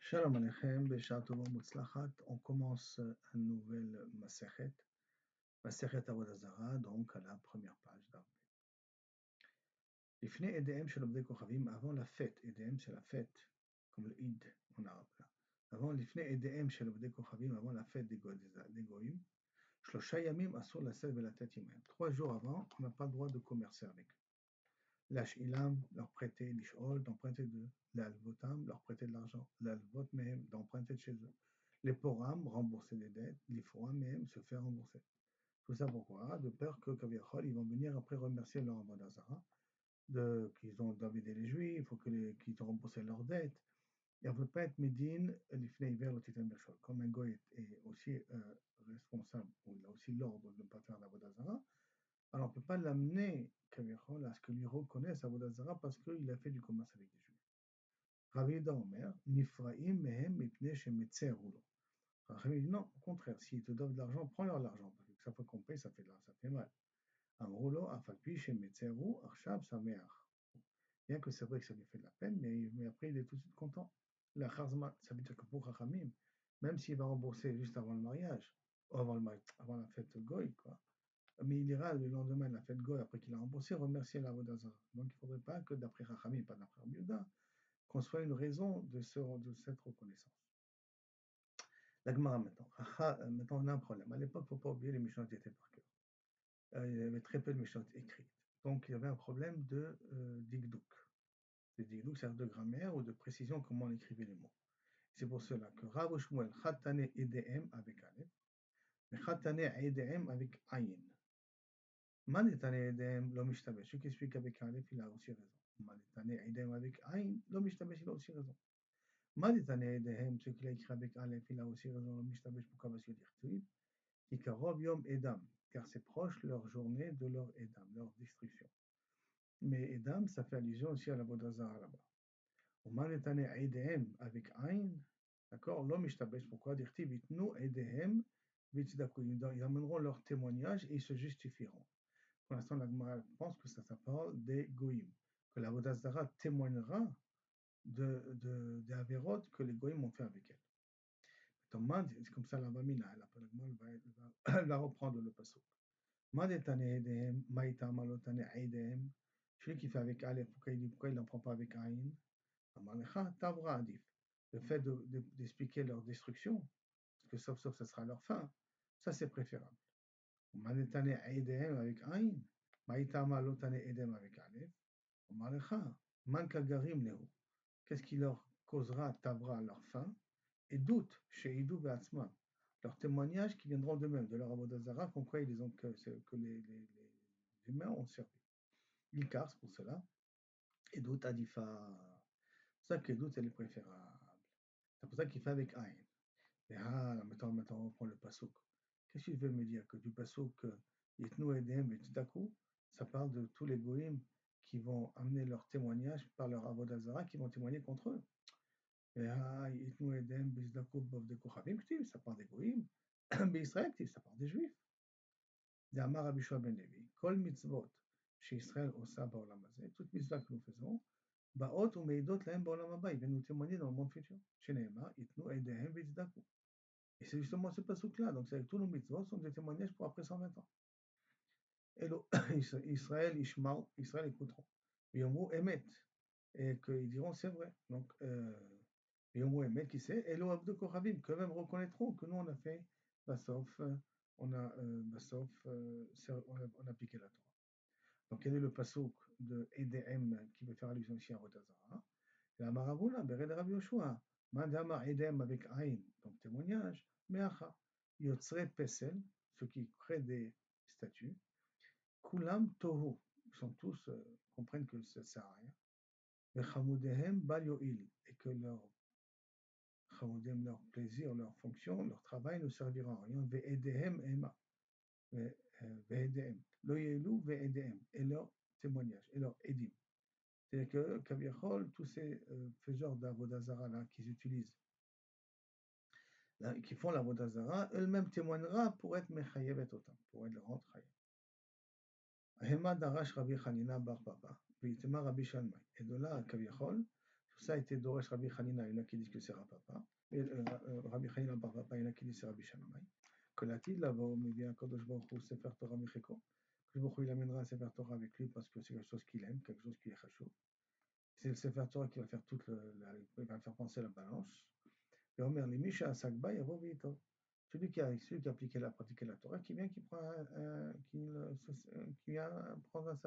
Shalom Aleichem, Besha Tova Mutzlachat. On commence une nouvelle Masechet, Masechet Avodah Zarah, donc à la première page d'Arbe. Lifnei Edem Shel Obdei Kochavim, avant la fête, Edem c'est la fête, comme le Eid en arabe. Avant Lifnei Edem Shel Obdei Kochavim, avant la fête des Goïm, Shlosha Yamim Asur Lasel Velatet Yimem. 3 jours avant, on n'a pas le droit de commercer avec eux. Lach Ilam, leur prêter, Lishol, d'emprunter de l'Alvotam, leur prêter de l'argent, l'Alvot Mehem, d'emprunter de chez eux. Les Poram, rembourser des dettes, les Foram Mehem, se faire rembourser. Tout ça pourquoi? De peur que Kaviachol, ils vont venir après remercier leur Avodah Zarah, qu'ils ont d'aider les Juifs, il faut qu'ils ont remboursé leurs dettes. Et on ne peut pas être Médine, l'Ifnei Iver, le Titan Berchol. Comme un goy est aussi responsable, ou il a aussi l'ordre de ne pas faire d'Avodah Zarah, alors on ne peut pas l'amener à ce que lui reconnaisse Avodah Zarah parce qu'il a fait du commerce avec des Juifs. Rabbi Yehuda Omer, Nifraim mehem mipnei shemetzer roulo. Rabbi dit non, au contraire, s'ils te donnent de l'argent, prends-leur l'argent, parce que chaque fois qu'on paye, ça fait mal. Amroulo, afalpi shemetzer rou, arshab sameach. Bien que c'est vrai que ça lui fait de la peine, mais après il est tout de suite content. La charzma, ça veut dire que pour Chachamim, même s'il va rembourser juste avant le mariage, ou avant la fête goy, quoi, mais il ira le lendemain de la fête Goy, après qu'il a remboursé, remercier la Avodah Zarah. Donc il ne faudrait pas que d'après Chachamim, pas d'après Rabbi Yehuda, qu'on soit une raison de cette reconnaissance. La Gemara maintenant. Maintenant on a un problème. À l'époque, il ne faut pas oublier les Mishnot étaient par cœur. Il y avait très peu de Mishnot écrites. Donc il y avait un problème de digdouk. Le digdouk, c'est de grammaire ou de précision, comment on écrivait les mots. C'est pour cela que Rav Shmuel, Chatane Edem avec Aleph, mais Chatane Edem avec Ayin. Manetane Edem, l'homme Ishtabesh. Celui qui explique avec Aleph, il a aussi raison. Manetane Edem avec Ain, l'homme Ishtabesh, il a aussi raison. Manetane Edem, celui qui l'a écrit avec Aleph, il a aussi raison. L'homme Ishtabesh, pourquoi? Parce qu'il dit Tuib. Ikarov Yom Edam, car c'est proche leur journée de leur Edam, leur destruction. Mais Edam, ça fait allusion aussi à la Avodah Zarah là-bas. Manetane Edem avec Ain, d'accord? L'homme Ishtabesh, pourquoi? Dire Tuib, Itnu Edem, ils amèneront leur témoignage et ils se justifieront. Pour l'instant, la Gemara pense que ça parle des Goïm, que la Avodah Zarah témoignera des Averot que les Goïm ont fait avec elle. C'est comme ça la Vamina, elle va reprendre le pasuk. Celui qui fait avec Aleph, pourquoi il n'en prend pas avec Aïn? Le fait d'expliquer leur destruction, parce que sauf ça sera leur fin, ça c'est préférable. Manetane Aïdem avec Aïn, Maïtama Lotane Edem avec Aleph, Omalecha, Mankagarim Lehu. Qu'est-ce qui leur causera Tavra à leur fin? Et doute chez Idou Beatzma, leurs témoignages qui viendront d'eux-mêmes, de leur Avodah Zarah, qu'on croit ils ont que les humains ont servi. L'Ikar, c'est pour cela. Et doute Adifa. C'est pour ça que doute, elle est préférable. C'est pour ça qu'il fait avec Aïn. Et maintenant on reprend le Pasuk. Qu'est-ce qu'il veut me dire? Que du Pasuk, Yitnu Edem et tout à coup, ça parle de tous les goïms qui vont amener leur témoignage par leur Avodah Zarah, qui vont témoigner contre eux. Et Yitnu Edem, Bizdakou, Bov de Kochavim, ça parle des goïms. Mais Israël, ça parle des juifs. D'Amar Abishua Ben Levi, Kol mitzvot, chez Israël, Osa, Baolam Hazeh, toute mitzvah que nous faisons, Baot ou Meidot, Lahem, Baolam Haba, ils viennent nous témoigner dans le monde futur. Chez Nehema, Yitnu Edem, Bizdakou. Et c'est justement ce passouk-là. Donc, c'est avec tous nos mitzvot, sont des témoignages pour après 120 ans. Et Israël, Ishmael, Israël écouteront. Yomou Emet. Et qu'ils diront c'est vrai. Donc, Yomou Emet, qui sait, Elo Abdo Kochavim, que même reconnaîtront que nous, on a fait, Bassof, on a appliqué la Torah. Donc, quel est le passouk de Edem qui veut faire allusion ici à Avodah Zarah? La Maraboula, Bered Rabbi Yoshua. Mandama Edem avec Aïn, donc témoignage, Meacha, Yotzre Pesel, ceux qui créent des statues, Kulam Tohu, ils sont tous, comprennent que ça ne sert à rien, Vechamudehem Bal Yoil, et que leur Chamudem, leur plaisir, leur fonction, leur travail ne servira à rien, Ve'edehem Ema, Ve'edehem, Lo Yelu Ve'edehem, et leur témoignage, et leur Edim. C'est-à-dire que, Kaviachol, tous ces faiseurs d'Avodah Zarah là, qu'ils utilisent, là, qui font l'Avodah Zarah, eux-mêmes témoignera pour être Mechayevet Otam, pour être le rendre Chayev. Ahema Darash Rabbi Chanina Bar Papa, Vitema Rabbi Shalmai. Et de là, Kaviachol, Tout ça a été Doresh Rabbi Hanina, il y en a qui disent que c'est Rapapa. Rabbi Hanina bar Papa, il y en a qui disent que c'est Rabbi Shammai. Que la Tid là-bas, on me dit à Kadosh Baruch Hu, Sefer Torah Micheko. Que Baruch Hu, il amènera un Sefer Torah avec lui parce que c'est quelque chose qu'il aime, quelque chose qui est chachou. C'est le Sefer Torah qui va faire il va faire penser la balance. Et Omer, les Misha Sakba, Yavo Vito. Celui qui a appliqué pratiqué la Torah, qui vient, qui vient prendre un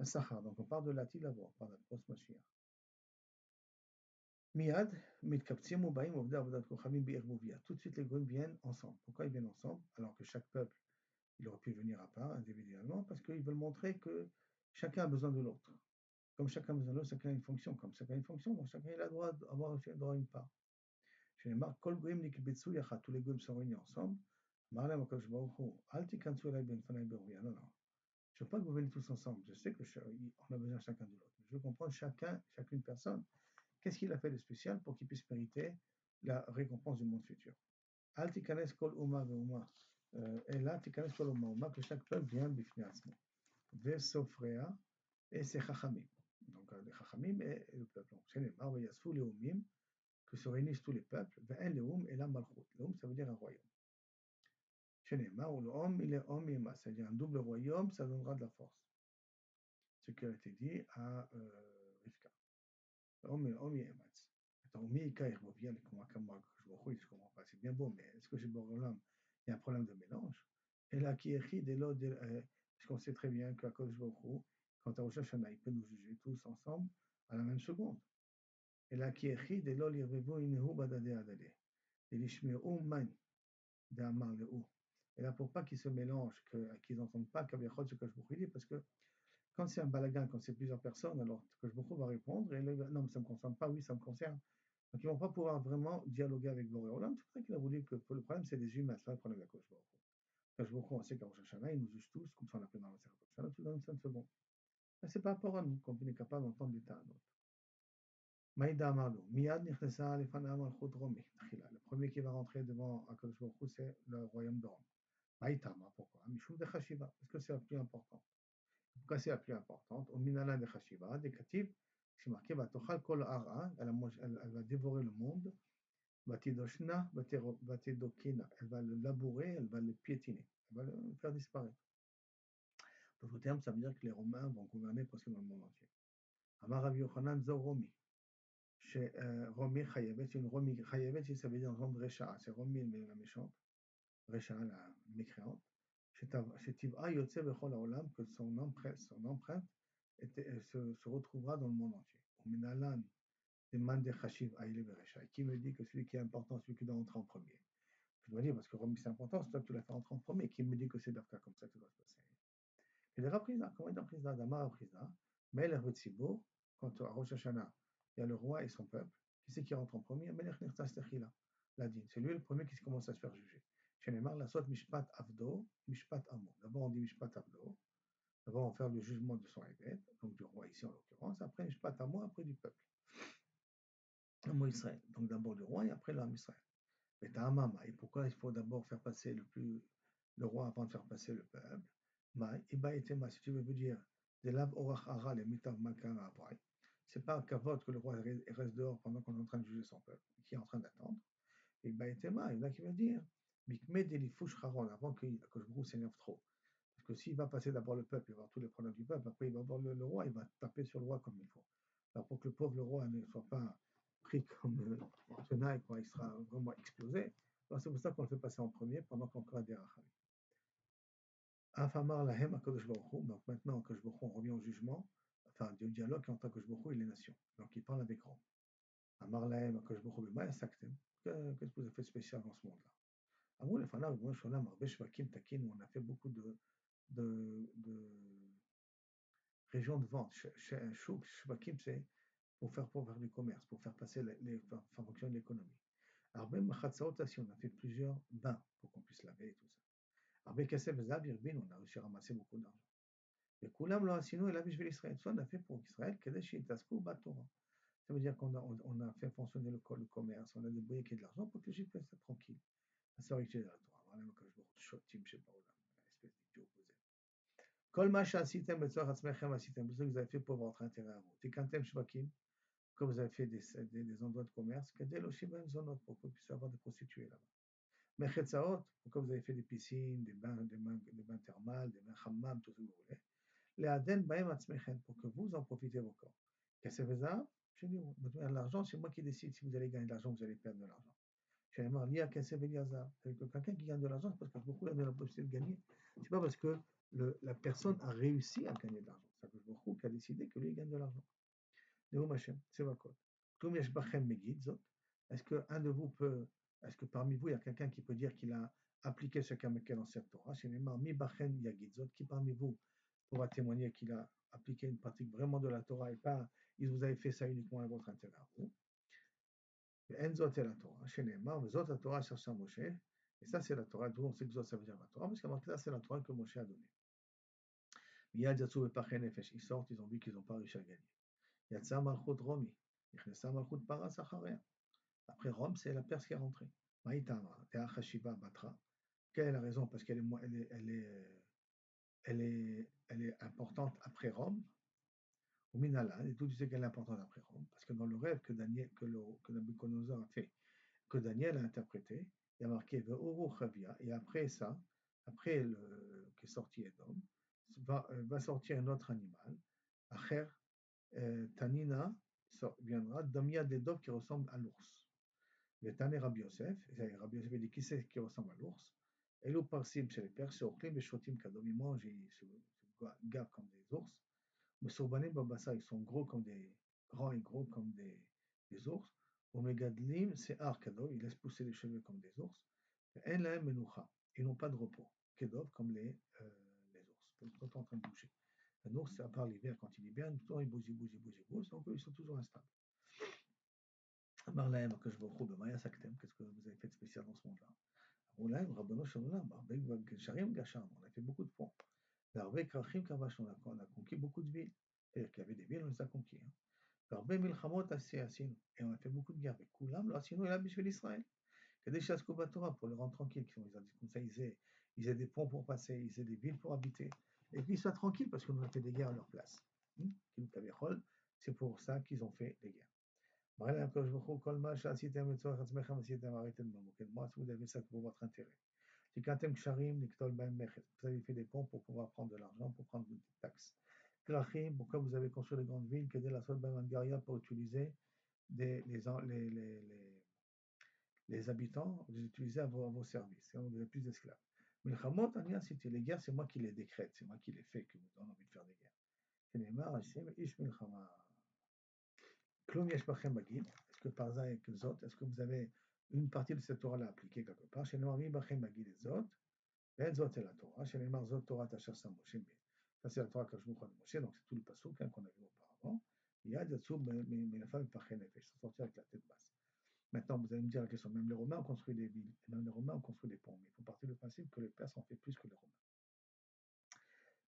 sahar. Donc on parle de la Tid là-bas, on parle de la grosse Mashiach. Miad, Mitkaptsim, Ubaim, Ovda, Avodat Kochamim, Be'erbovia. Tout de suite, les Goïms viennent ensemble. Pourquoi ils viennent ensemble? Alors que chaque peuple, il aurait pu venir à part, individuellement, parce qu'ils veulent montrer que chacun a besoin de l'autre. Comme chacun a besoin de l'autre, chacun a une fonction. Comme chacun a une fonction, donc chacun a le droit d'avoir droit à une part. Chez les marques, Kol Goïm, Nikibetsu, Yacha, tous les Goïms sont réunis ensemble. Marlem, Akadosh Baruch Hu, Alti Kansu, Elai, Ben Fanai, Berovia. Non, non. Je ne veux pas que vous veniez tous ensemble. Je sais qu'on a besoin chacun de l'autre. Je veux comprendre chacune personne. Qu'est-ce qu'il a fait de spécial pour qu'il puisse mériter la récompense du monde futur? Al tikanes kol uma veuma. Et là, tikanes kol uma, que chaque peuple vient bifnei atzmo. Vesofrea et c'est chachamim. Donc, les chachamim et le peuple. Donc, c'est les marves yasfou leumim, que se réunissent tous les peuples. Ve'en leum et la malchut. Leum, ça veut dire un royaume. Chez les marves, l'homme, il est homme et ma. C'est-à-dire un double royaume, ça donnera de la force. Ce qui a été dit à Rivka. L'homme et ematz. Je comprends pas, c'est bien beau, mais est-ce que chez Borolam, il y a un problème de mélange? Et là, qui écrit dès lors, parce qu'on sait très bien qu'à Kodesh Baruch Hu, quand à Rosh Hashanah, il peut nous juger tous ensemble à la même seconde. Et là, qui écrit dès lors, l'irvevo inehu badade adade. Et l'ishme'u man d'amar le'u. Et là, pour pas qu'ils se mélangent, qu'ils n'entendent pas qu'Aviachot ce que je vous dis, parce que quand c'est un balagan, quand c'est plusieurs personnes, alors que je va répondre, et là, non, mais ça ne me concerne pas, oui, ça me concerne. Donc, ils ne vont pas pouvoir vraiment dialoguer avec Boré Olam. C'est pour ça qu'il a voulu que le problème, c'est des humains. C'est là le problème de la Kosh Baruch Hu. Kosh Baruch Hu, on sait qu'à Rosh Hashanah, ils nous jugent tous, comme ça on appelle dans la Sera Rosh Hashanah, tout dans une seconde. Mais c'est pas rapport à nous, qu'on est capable d'entendre l'état à un autre. Maïda Amarlo, Miyad Nichnesa Lefana Malchut Romi. Le premier qui va rentrer devant Kosh Baruch Hu, c'est le royaume de Rome. Maïtama, pourquoi? Mishum de Chashiva, parce que c'est la plus importante. Pourquoi c'est la plus importante? Au Minala de Chashiva, des Katib, c'est marqué Vatochal Kol Ara, elle va dévorer le monde. Vatidoshna, Vatidokina, elle va le labourer, elle va le piétiner, elle va le faire disparaître. D'autres termes, ça veut dire que les Romains vont gouverner presque dans le monde entier. Amar Rabbi Yochanan Zo Romi. Chez Romi Chayevet, c'est une Romi Chayevet, ça veut dire entendre Recha, c'est Romi la méchante, Recha la mécréante. Chez Tiv'a Yotze Bechol Haolam, que son empreinte se retrouvera dans le monde entier. Minalan, demande Chashiv Aïle Berecha. Qui me dit que celui qui est important, celui qui doit entrer en premier? Je dois dire, parce que Romy c'est important, c'est toi que tu l'as fait entrer en premier, qui me dit que c'est d'Afka comme ça que ça doit se passer. Et les Raprisna, comment est Raprisna? Damar Raprisna, Melech Betsibo, quand à Rosh Hashanah, il y a le roi et son peuple, qui c'est qui rentre en premier? Melech Nirtas Techila, la dîne. C'est lui le premier qui commence à se faire juger. Chez Neymar, la sorte Mishpat Avdo, Mishpat Amo. D'abord on dit Mishpat Avdo, d'abord on va faire le jugement de son évêque, donc du roi ici en l'occurrence, après Mishpat Amo, après du peuple. Amo Israël. Donc d'abord du roi et après l'âme Israël. Et pourquoi il faut d'abord faire passer le roi avant de faire passer le peuple? Si tu veux dire, c'est pas qu'avant que le roi reste dehors pendant qu'on est en train de juger son peuple, qui est en train d'attendre. Et il y en a qui vont dire, avant que je vous s'énerve trop. Parce que s'il va passer d'abord le peuple, il va voir tous les problèmes du peuple, après il va voir le roi, il va taper sur le roi comme il faut. Alors pour que le pauvre le roi ne soit pas pris comme tenaille, quoi, il sera vraiment explosé. Alors c'est pour ça qu'on le fait passer en premier pendant qu'on a des rachamim. Afamar lahem akadosh baruch hu. Donc maintenant que on revient au jugement, enfin du dialogue entre Akadosh baruch hu et les nations. Donc il parle avec Rome. Amar lahem akadosh baruch hu b'ma yasaktem. Qu'est-ce que vous avez fait de spécial dans ce monde-là? Amou lefanav b'ma sholam arbe shvakim takin, où on a fait beaucoup de régions de vente. Chouk, shvakim, c'est pour faire du commerce, pour faire passer faire fonctionner l'économie. Arbe machatzaot assi, on a fait plusieurs bains pour qu'on puisse laver et tout ça. Arbe kasef zav irbin, on a réussi à ramasser beaucoup d'argent. Et Koulam lo asinu et la bishvel Israël. Soit on a fait pour Israël, kadesh yitasku batora. Ça veut dire qu'on a fait fonctionner le commerce, on a débrouillé qu'il y ait de l'argent pour que l'Égypte puisse être tranquille. Ça aurait été de la Torah. Voilà, quand je me chotim, je sais pas, espèce d'idiot opposé. Kol ma shasitem betzor hatzmechem asitem. Tout ce que vous avez fait pour votre intérêt à vous. Tikantem shvakim. Pourquoi vous avez fait des endroits de commerce? Kedei loshim b'hem zonot, pour que vous puissiez avoir des prostituées là-bas. Mechetzaot, pourquoi vous avez fait des piscines, des bains thermales, des bains hammam, tout ce que vous voulez. Les aden b'hem atzmechem, pour que vous en profitez vos corps. Qu'est-ce que c'est ça? Je dis, l'argent, c'est moi qui décide si vous allez gagner de l'argent ou vous allez perdre de l'argent. C'est que quelqu'un qui gagne de l'argent, c'est parce que beaucoup a de la possibilité de gagner. C'est pas parce que la personne a réussi à gagner de l'argent. C'est que beaucoup qui a décidé que lui il gagne de l'argent. C'est ma code. Est-ce que un de vous peut, est-ce que parmi vous il y a quelqu'un qui peut dire qu'il a appliqué ce qu'a marqué dans cette Torah? Qui parmi vous pourra témoigner qu'il a appliqué une pratique vraiment de la Torah et pas, vous avez fait ça uniquement à votre intérêt à vous? Enzot est la Torah, Shenemar, Zot la Torah chercha Moshe, et ça c'est la Torah, tout le monde sait que Zot ça veut dire la Torah, parce que ça c'est la Torah que Moshe a donnée. Miyad Yatsu Bepachei Nefesh, ils sortent, ils ont vu qu'ils n'ont pas réussi à gagner. Yatsa Malchut Romi, Ichnesa Malchut Paras Acharea. Après Rome, c'est la Perse qui est rentrée. Maïtama, Teach Hashiva Batra. Quelle est la raison? Parce qu'elle est importante après Rome. Au Minala, et tout tu sais qu'elle est importante après Rome, parce que dans le rêve que Nabucodonosor a fait, que Daniel a interprété, il y a marqué Ve'oru Chavia, et après ça, après qu'est sorti Edom, va sortir un autre animal, Acher Tanina, viendra Damia d'Edom qui ressemble à l'ours. Le Tane Rabbi Yosef dit qui c'est qui ressemble à l'ours? Et le Parsim chez les Perses, Ochlim et Shotim Kadom, ils mangent et ils se gavent comme des ours. Mais Sourbanim Babassa, ils sont grands et gros comme des ours. Omegadlim, c'est Arkadov, ils laissent pousser les cheveux comme des ours. En laem menoucha, ils n'ont pas de repos. Kedov, comme les ours, tout le temps en train de bouger. Un ours, à part l'hiver, quand il hiberne, tout le temps il bouge, donc ils sont toujours instables. Amar laem, que je vous retrouve, Maya Saktem, qu'est-ce que vous avez fait de spécial dans ce monde-là? Oulaim, Rabbono Shalom, Sharim Gacham, on a fait beaucoup de ponts. L'arvé Krachim Kavash, on a conquis beaucoup de villes. C'est-à-dire qu'il y avait des villes, on les a conquis. הרבה מלחמות עשינו, et on a fait beaucoup de guerres, וכולם לא עשינו אלא בשביל ישראל. כדי שיעסקו בתורה, pour les rendre tranquilles, comme ça, ils aient des ponts pour passer, ils aient des villes pour habiter, et puis ils soient tranquilles parce qu'on a fait des guerres à leur place. C'est pour ça qu'ils ont fait des guerres. Arrêtez de me moquer de moi si vous avez ça pour votre intérêt. Vous avez fait des ponts pour pouvoir prendre de l'argent, pour prendre des taxes. Pourquoi vous avez construit les grandes villes, pour utiliser les habitants, vous les utilisez à vos services, et on vous avez plus d'esclaves. Les guerres, c'est moi qui les décrète, c'est moi qui les fais, que vous avez envie de faire des guerres. Est-ce que par ça et que Zot, est-ce que vous avez une partie de cette Torah-là appliquée quelque part? Chez Noami Bachem Bagid et Zot, et Zot est la Torah, chez les Zot Torah Tachar Moshe. Ça c'est la Torah que je vous crois de Moshe, donc c'est tout le passouk qu'on a vu auparavant. Il y a Yatsu, mais la femme Pachem Nefesh, sont sortis avec la tête basse. Maintenant, vous allez me dire la question, même les Romains ont construit des villes, même les Romains ont construit des ponts, mais il faut partir du principe que les Perses ont fait plus que les Romains.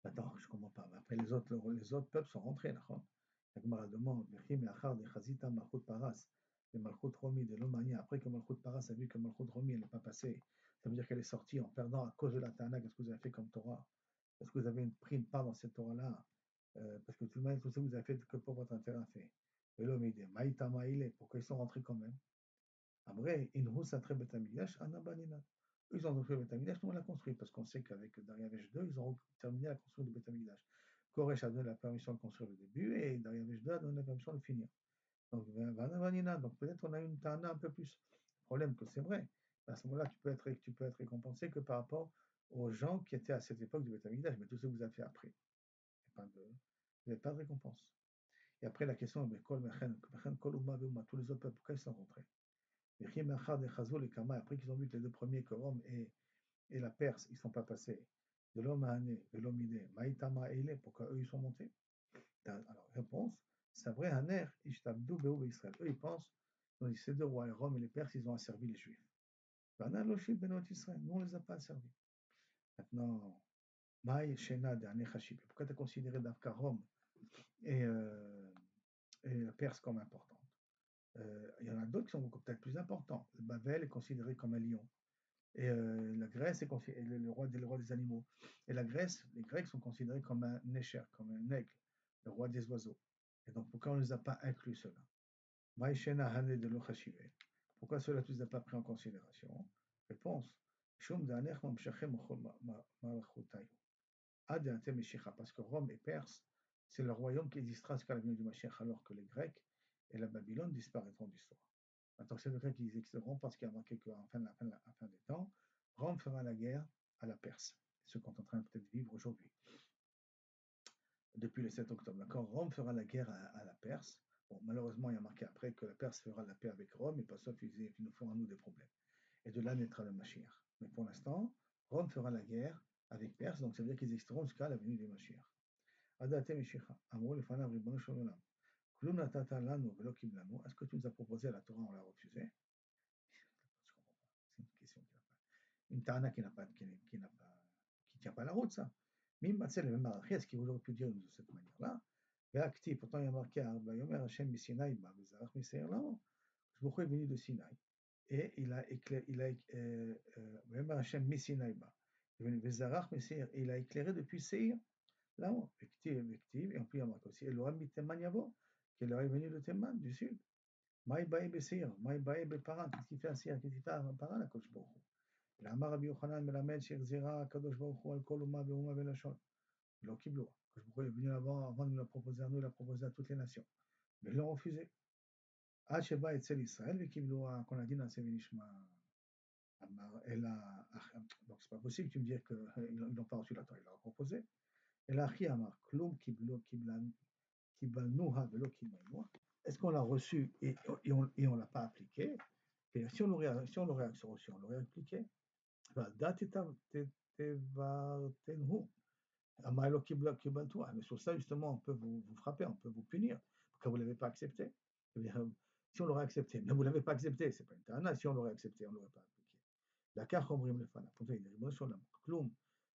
Maintenant, je ne comprends pas. Mais après, les autres peuples sont rentrés, d'accord? La Gemara demande, le Malchut Romi de l'Omania, après que Malchut Paras a vu que Malchut Romi elle n'est pas passée, ça veut dire qu'elle est sortie en perdant à cause de la Tana. Qu'est-ce que vous avez fait comme Torah? Est-ce que vous avez pris une part dans cette Torah-là? Parce que tout le monde, tout ça, vous avez fait que pour votre intérêt fait. Et l'homme, il dit, Maïta Maïle, pourquoi ils sont rentrés quand même? Après, Inhus a très Betamigdash, Anabanina. Eux, ils ont construit le Betamigdash, nous on l'a construit, parce qu'on sait qu'avec Dariavesh 2, ils ont terminé la construction du Betamigdash. Koresh a donné la permission de construire le début, et Dariavesh 2 a donné la permission de finir. Donc, donc peut-être on a une Tana un peu plus. Le problème que c'est vrai. À ce moment-là, tu peux être récompensé que par rapport aux gens qui étaient à cette époque du Betamigdash, mais tout ce que vous avez fait après. Vous n'avez pas de récompense. Et après, la question est tous les autres peuples, pourquoi ils sont rentrés? Après qu'ils ont vu que les deux premiers, que Rome et la Perse, ils ne sont pas passés. De l'homme à Hané, de l'homme idée, Maïtama Eile, pourquoi eux ils sont montés? Alors, réponse, c'est vrai, Haner, Ishtabdou, Béou, Israël. Eux ils pensent, ces deux rois, Rome et les Perses, ils ont asservi les Juifs. Israël, nous on ne les a pas asservis. Maintenant, Maï, Shena, Dernier Hachib. Pourquoi tu as considéré d'Afka Rome et la Perse comme importante? Il y en a d'autres qui sont peut-être plus importants. Babel est considéré comme un lion. Et la Grèce est considérée le roi des animaux. Et la Grèce, les Grecs sont considérés comme un nécher, comme un aigle, le roi des oiseaux. Et donc pourquoi on ne les a pas inclus ceux-là? Maïshena Hane de l'Ochashive. Pourquoi cela tu n'a pas pris en considération? Réponse. Shum Danech Mamshachem Malachotayu. Ad Meshicha, parce que Rome et Perse, c'est le royaume qui existera jusqu'à la venue du Mashiach, alors que les Grecs et la Babylone disparaîtront d'histoire. Maintenant, c'est le Grec qui existeront parce qu'il y a marqué qu'à la fin des temps, Rome fera la guerre à la Perse, ce qu'on est en train de peut-être vivre aujourd'hui, depuis le 7 octobre. D'accord, Rome fera la guerre à la Perse. Bon, malheureusement, il y a marqué après que la Perse fera la paix avec Rome, et pas sauf qu'ils nous feront à nous des problèmes. Et de là naîtra le Mashiach. Mais pour l'instant, Rome fera la guerre avec Perse, donc ça veut dire qu'ils existeront jusqu'à la venue du Mashiach. Adate Meshicha, Amro Lefanav Ribono Shel Olam. Klum Natata Lanu Velo Kiblanu. Est-ce que tu nous as proposé la Torah, on l'a refusé? Je comprends pas. C'est une question qui n'a pas. Une Tana qui n'a pas, qui tient pas la route, ça. Mim Matsel même est-ce qu'il aurait pu dire de cette manière-là? Réactif, pourtant il y a marqué Yomer Hashem Misinaï, Bezarach Miseir Lamo. Shbucho est venu de Sinaï. Et il a éclairé, Yomer Hashem Misinaï, Bezarach Miseir, il a éclairé depuis Seir. Là, effective, et puis il y a marqué aussi Elohim Miteman Yavo, qui leur est venu de Teman, du sud. Maï Baï Bessir, Maï Baï Beparan, qu'est-ce qu'il fait un Sir, qu'est-ce qu'il fait un Paran, la Kosh Baruch. Il a Amar Rabbi Yochanan Melamed, Shir Kadosh Baruch Hu, Al Kol Uma Beuma Belashon. Lo Kiblo. Kosh Baruch est venu avant de nous la proposer à nous, il l'a proposé à toutes les nations. Mais ils l'ont refusé. Ad Sheba Etzel Israël, et Kiblo, qu'on a dit dans Sevenishma. Donc c'est pas possible, tu me dis qu'ils n'ont pas reçu la Torah, il l'a proposé. Et là, Amar, Klum Kiblo, Kiblan. Est-ce qu'on l'a reçu et on ne l'a pas appliqué? Et si on l'aurait reçu, on l'aurait appliqué. Mais sur ça, justement, on peut vous frapper, on peut vous punir, parce que vous ne l'avez pas accepté. Si on l'aurait accepté, mais vous ne l'avez pas accepté, c'est pas une tana, si on l'aurait accepté, on ne l'aurait pas appliqué. La carte omrim le fana. Pour dire, bon, sur la cloum,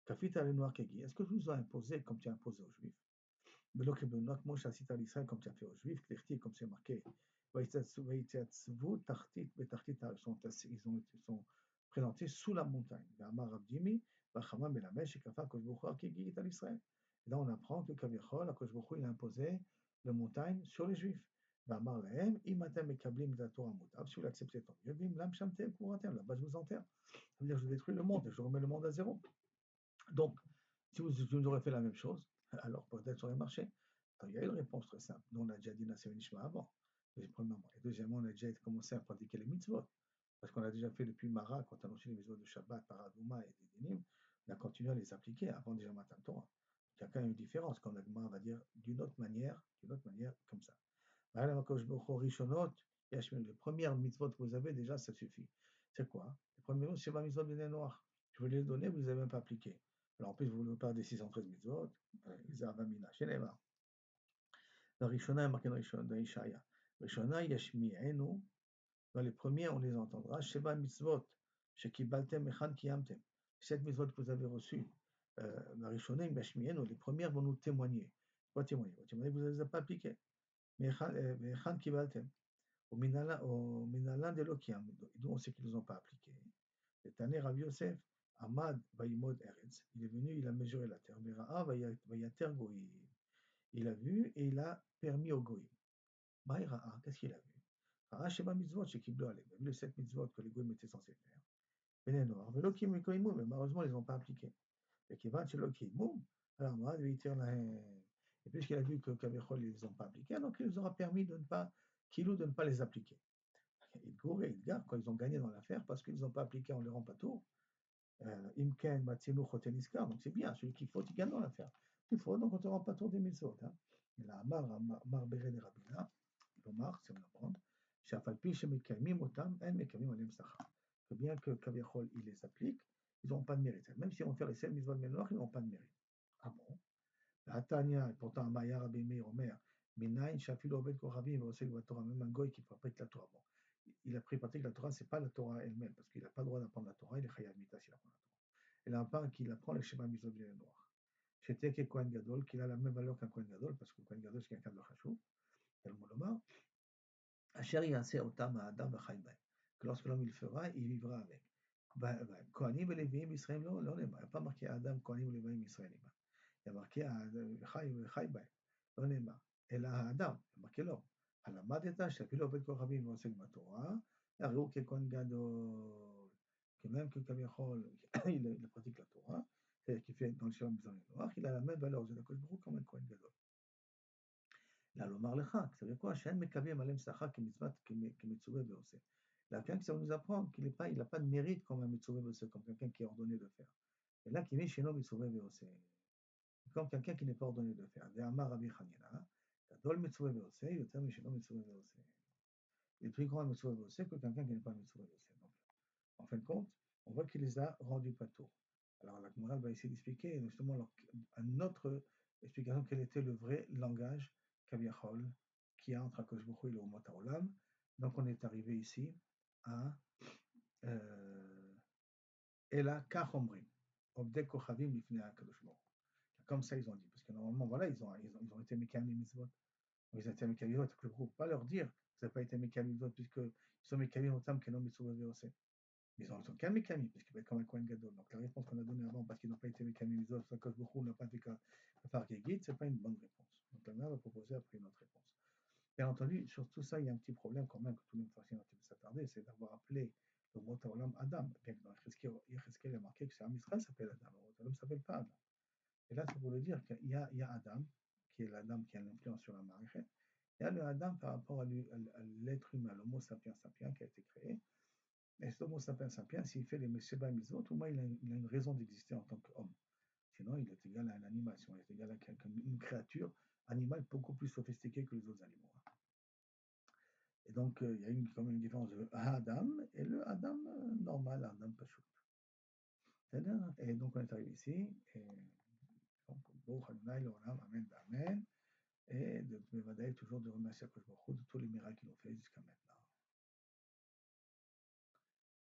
kafita le noir kegi. Est-ce que je vous ai imposé comme tu as imposé aux Juifs? Mais donc, moi, je cite à l'Israël comme tu as fait aux Juifs, comme c'est marqué. Ils sont présentés sous la montagne. Et là, on apprend que Kavichol, il a imposé la montagne sur les Juifs. Si vous l'acceptez, tant mieux. Là-bas, je vous enterre. Ça veut dire que je détruis le monde et je remets le monde à zéro. Donc, si vous nous aurez fait la même chose, alors peut-être sur les marchés. Alors, il y a une réponse très simple. Nous, on a déjà dit Nasser Nishma avant, premièrement. Et deuxièmement, on a déjà commencé à pratiquer les mitzvot. Parce qu'on a déjà fait depuis Mara, quand on a reçu les mitzvot de Shabbat, Paradouma et des Dinim, on a continué à les appliquer avant déjà Matan Torah. Il y a quand même une différence, comme la Gemara va dire, d'une autre manière, comme ça. Les premières mitzvot que vous avez, déjà, ça suffit. C'est quoi? Les premiers mots, c'est ma mitzvot de noir. Je vous les ai donnés, vous ne les avez même pas appliqués. Alors en plus, vous voulez pas des 613 mitzvot, Zavamina, Sheneva. La Rishona est marquée dans Ishaïa. Rishona Yashmi'enu, dans les premiers, on les entendra. Sheba mitzvot, Shekibaltem Echan Kiyamtem. 7 mitzvot que vous avez reçues, la Rishona Yashmi'enu, les premières vont nous témoigner. Quoi témoigner? Vous ne les avez pas appliquées. Mais Echan Kibaltem. Au Minalan de Lokiam, d'où on sait qu'ils ne les ont pas appliqués. Et Taner Rav Yosef, Ahmad Vaimod Eretz, il est venu, il a mesuré la terre. Bera'a Vayater Goïm. Il a vu et il a permis au Goïm. Baïra'a, qu'est-ce qu'il a vu? Ra'a Sheba Mitzvot, Shekiblo Alem. Il a vu les 7 mitzvot que les Goïm étaient censés faire. Benenor, Velokim et Koïmoum, mais malheureusement, ils ne les ont pas appliqués. Et Kivan Shelokim, alors Ahmad Vayater Lahem. Et puisqu'il a vu que Kavechol, ils ne les ont pas appliqués, donc il nous aura permis de ne pas les appliquer. Idgour et Idgar, quand ils ont gagné dans l'affaire, parce qu'ils n'ont pas appliqué, on ne les rend pas tour. Imken, Matsinu, Choteniskar, donc c'est bien, celui qui faut, il gagne dans l'affaire. Il faut, donc on ne te rend pas tour des mitzvot. Il a Amar Beret de Rabina, l'Omar, c'est on apprendre. Shafalpi, Shemikamim, Otam, En Mekamim, Alem Sacha. Que bien que Kavichol, il les applique, ils n'ont pas de mérite. Même si on fait les 7 mitzvot de mémoire, ils n'ont pas de mérite. Ah bon? La Tanya, pourtant, Maya, Rabbi Meir, Omer, Minaïn, Shafil, Obed, Kochavim, Osek, Torah, même un goy qui fabrique la Torah. Bon, il a pris parti que la Torah, ce n'est pas la Torah elle-même, parce qu'il n'a pas le droit d'apprendre la Torah, il est Chayav Mita s'il apprend la Torah. Et là, on parle qu'il apprend le Shema Mitzvot de noir. C'était que Kohen Gadol, qu'il a la même valeur qu'un Kohen Gadol, parce que Kohen Gadol, c'est quelqu'un de Chashou, tellement Lomar. Asher Yaseh Otam Adam Bachaybai. Que lorsque l'homme il fera, il vivra avec. Kohanim et Léviim Israël, non, il n'y a pas marqué Adam, Kohanim et Léviim Israël. Il y a marqué Chaybai, non, et là, Adam, il y a marqué l'homme. הלמדת שאפילו עובד כוכבים ועוסק בתורה, הרי הוא ככהן גדול, כי même que כביכול, il pratique la Torah, qui fait dans le Shalom Bizon Noach, il a la même valeur de הקדוש ברוך הוא comme un כהן גדול. là, לומר לך, ça veut quoi שאין מקבלים עליהם שכר כמצוות, כמצווה ועושה. Là, quelqu'un qui ça nous apprend qu'il n'a pas de mérite comme un מצווה ועושה, comme quelqu'un qui est ordonné de faire. Et là, qui met chez nous מצווה ועושה, comme quelqu'un qui n'est pas ordonné de faire. דאמר רבי חנינא, גדול מצווה ועושה, יותר משאינו מצווה ועושה. Il est plus grand un מצווה ועושה que quelqu'un qui n'est pas מצווה ועושה. Donc, en fin de compte, on voit qu'il les a rendus patours. Alors la Gemara va essayer d'expliquer justement une autre explication quel était le vrai langage Kaviachol qu'il y a entre Akadosh Baruch Hu et le Umot HaOlam. Donc on est arrivé ici à Ela Kach Omrim, Obdei Kochavim Lifnei Akadosh Baruch Hu. Comme ça ils ont dit, parce que normalement voilà ils ont été Mekayim les mitzvot. Ils ont été Mekayim les mitzvot, Akadosh Baruch Hu pas leur dire vous n'avez pas été Mekayim les mitzvot puisqu'ils sont Mekayim Otam Kenom Mitzvot Ve'oseh. Ils ont qu'un Mekami, parce qu'il va être comme un Kohen Gadol. Donc la réponse qu'on a donnée avant, parce qu'ils n'ont pas été Mekami, les autres, parce que beaucoup n'a pas fait qu'à faire Guide, ce n'est pas une bonne réponse. Donc la mère va proposer après une autre réponse. Bien entendu, sur tout ça, il y a un petit problème quand même, que tout le monde fasse un petit peu s'attarder, c'est d'avoir appelé le mot Olam Adam. Bien que dans Yecheskel, il a marqué que c'est Am Israël s'appelle Adam, le mot Olam ne s'appelle pas Adam. Et là, c'est pour le dire qu'il y a Adam, qui est l'Adam qui a l'influence sur la Marichet. Il y a le Adam par rapport à l'être humain, l'homo sapiens sapiens qui a été créé. Et cet homo sapiens sapiens, s'il fait les Sheba Mitzvot, au moins il a une raison d'exister en tant qu'homme. Sinon, il est égal à un animal, sinon il est égal à une créature animale beaucoup plus sophistiquée que les autres animaux. Et donc, il y a quand même une différence de Adam et le Adam normal, Adam Pachout. Et donc, on est arrivé ici. Et donc, Amen, Amen. Et de Bevadaï, toujours de remercier à Kosh Baruch Hu de tous les miracles qu'il a fait jusqu'à maintenant.